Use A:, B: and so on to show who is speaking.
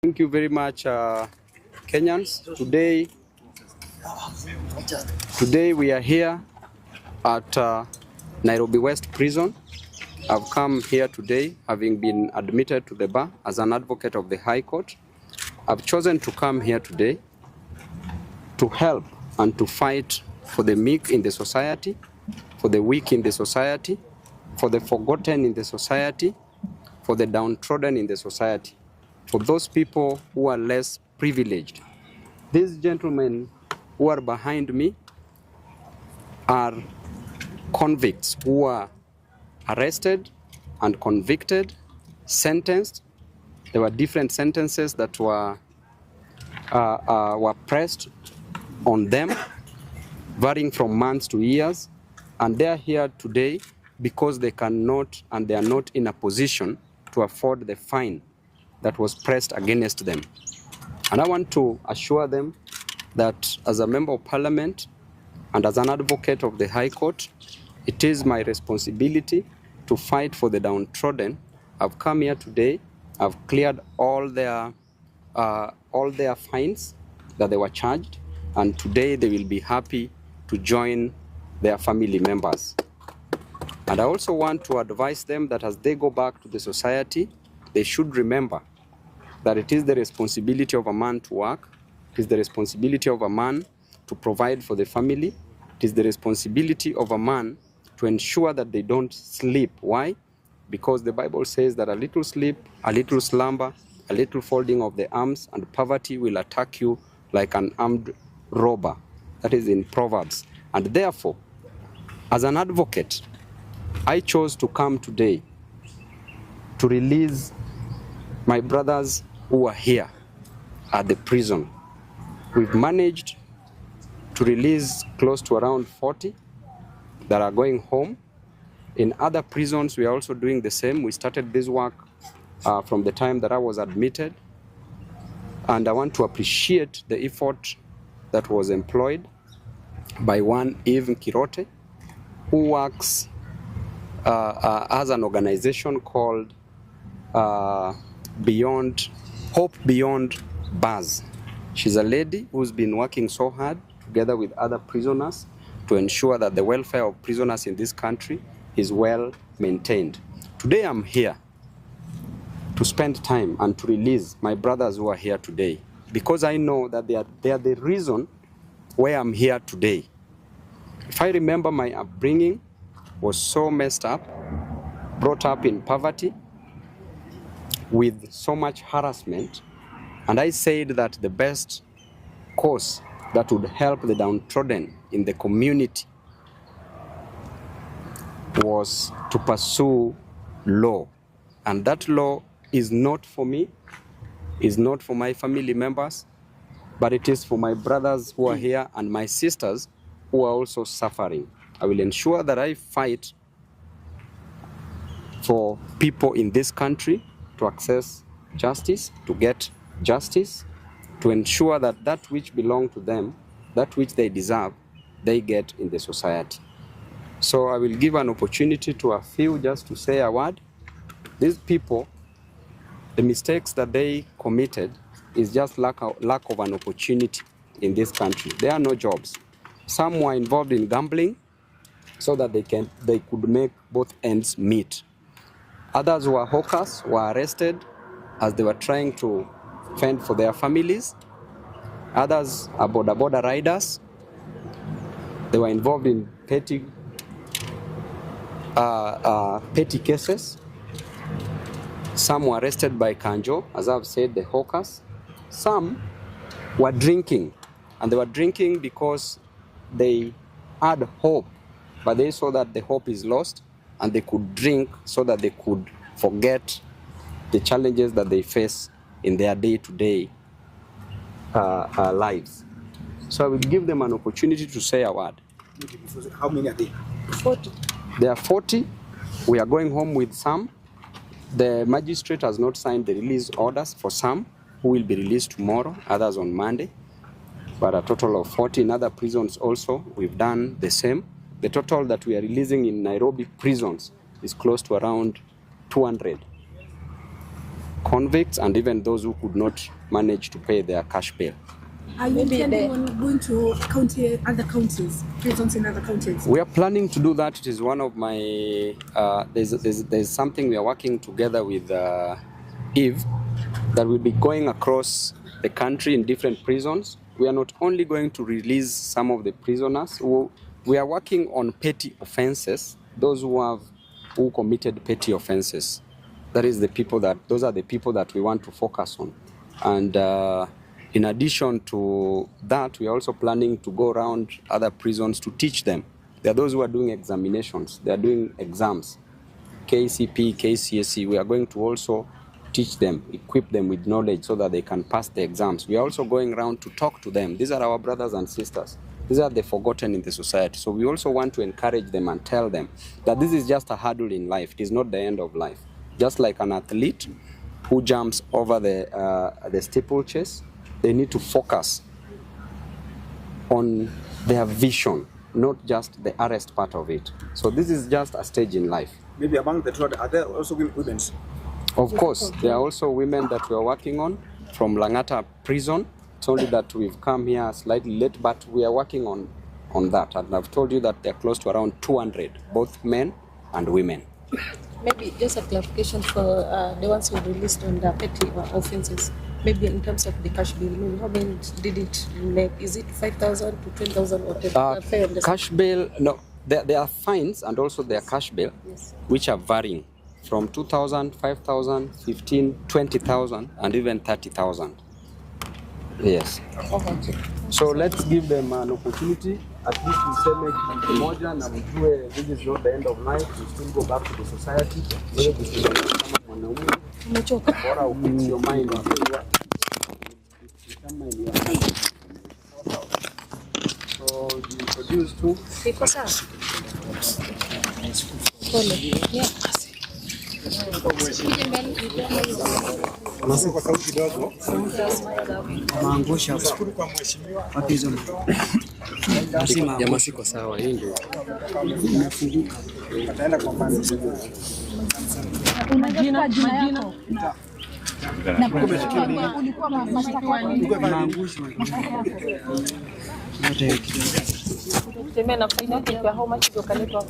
A: Thank you very much, Kenyans. Today we are here at Nairobi West Prison. I've come here today having been admitted to the bar as an advocate of the High Court. I've chosen to come here today to help and to fight for the meek in the society, for the weak in the society, for the forgotten in the society, for the downtrodden in the society, for those people who are less privileged. These gentlemen who are behind me are convicts who are arrested and convicted, sentenced. There were different sentences that were pressed on them, varying from months to years, and they are here today because they cannot and they are not in a position to afford the fine that was pressed against them. And I want to assure them that as a member of parliament and as an advocate of the High Court, it is my responsibility to fight for the downtrodden. I've come here today, I've cleared all their fines that they were charged, and today they will be happy to join their family members. And I also want to advise them that as they go back to the society, they should remember that it is the responsibility of a man to work, it is the responsibility of a man to provide for the family, it is the responsibility of a man to ensure that they don't sleep. Why? Because the Bible says that a little sleep, a little slumber, a little folding of the arms, and poverty will attack you like an armed robber. That is in Proverbs. And therefore, as an advocate, I chose to come today to release my brothers who are here at the prison. We've managed to release close to around 40 that are going home. In other prisons, we are also doing the same. We started this work from the time that I was admitted. And I want to appreciate the effort that was employed by one Eve Kirote, who works as an organization called Hope Beyond Bars. She's a lady who's been working so hard together with other prisoners to ensure that the welfare of prisoners in this country is well maintained. Today I'm here to spend time and to release my brothers who are here today, because I know that they are the reason why I'm here today. If I remember, my upbringing was so messed up, brought up in poverty, with so much harassment, and I said that the best course that would help the downtrodden in the community was to pursue law. And that law is not for me, is not for my family members, but it is for my brothers who are here and my sisters who are also suffering. I will ensure that I fight for people in this country to access justice, to get justice, to ensure that that which belongs to them, that which they deserve, they get in the society. So I will give an opportunity to a few just to say a word. These people, the mistakes that they committed is just lack of an opportunity in this country. There are no jobs. Some were involved in gambling so that they could make both ends meet. Others who were hawkers were arrested as they were trying to fend for their families. Others are border riders. They were involved in petty cases. Some were arrested by Kanjo, as I've said, the hawkers. Some were drinking, and they were drinking because they had hope, but they saw that the hope is lost, and they could drink so that they could forget the challenges that they face in their day-to-day lives. So I will give them an opportunity to say a word.
B: How many are they?
A: 40. There are 40. We are going home with some. The magistrate has not signed the release orders for some, who will be released tomorrow, others on Monday. But a total of 40 in other prisons also, we've done the same. The total that we are releasing in Nairobi prisons is close to around 200 convicts and even those who could not manage to pay their cash bail.
C: Are you intending on going to other counties, prisons in other counties?
A: We are planning to do that. It is one of my, there's something we are working together with Eve that will be going across the country in different prisons. We are not only going to release some of the prisoners, we are working on petty offenses, those who committed petty offenses. Those are the people that we want to focus on. And in addition to that, we are also planning to go around other prisons to teach them. There are those who are doing examinations, they are doing exams, KCP, KCSE. We are going to also teach them, equip them with knowledge so that they can pass the exams. We are also going around to talk to them. These are our brothers and sisters. These are the forgotten in the society. So we also want to encourage them and tell them that this is just a hurdle in life. It is not the end of life. Just like an athlete who jumps over the steeplechase, they need to focus on their vision, not just the arrest part of it. So this is just a stage in life.
B: Maybe among the 200, are there also women?
A: Of course, there are also women that we are working on from Langata prison. It's only that we've come here slightly late, but we are working on that. And I've told you that they're close to around 200, both men and women.
D: Maybe just a clarification for the ones who released on the petty offenses. Maybe in terms of the cash bill, how many did it make? Is it 5,000 to 10,000 or 10,000?
A: Cash bail, no. There are fines and also there are cash bail, yes, which are varying from 2,000, 5,000, 15, 20,000, and even 30,000. Yes.
D: Okay.
A: So let's give them an opportunity. At least we say moja na mjue this is not the end of life. We still go back to the society. Bora upit your mind. So you introduce to
B: Nasi kwa sauti kidogo. Maangusha. Shukuru kwa mheshimiwa. Wapizo.
A: Jamaa siko sawa, hii ndio.
B: Imefunguka. Ataenda kwa pande.
C: Unajina yako. Na ulikuwa mashtaka
B: maangusho.
D: Yote kidogo. Tumena faida kwa how much you can 5,000.